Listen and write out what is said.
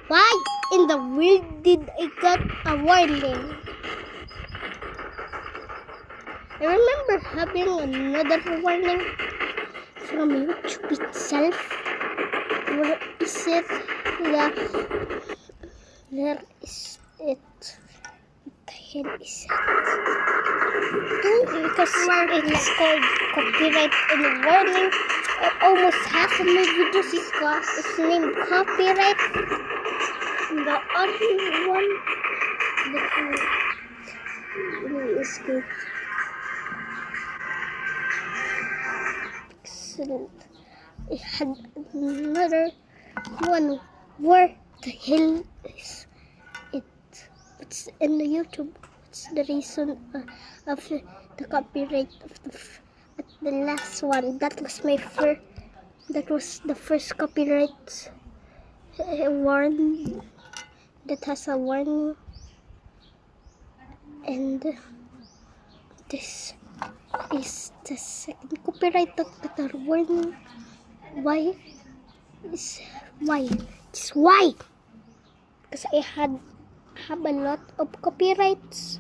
Why in the world did I got a warning? I remember having another warning from YouTube itself. Where is it? Where is it? What the hell is it? Because it's called copyright and warning. Almost half of my videos is named copyright. The other one is good. Excellent. I had another one. Where the hell is it? It's in the YouTube. What's the reason of the copyright of the last one? That was That was the first copyright warning that has a warning, and this is the second copyright that are warning. Why? Just why? Because I have a lot of copyrights.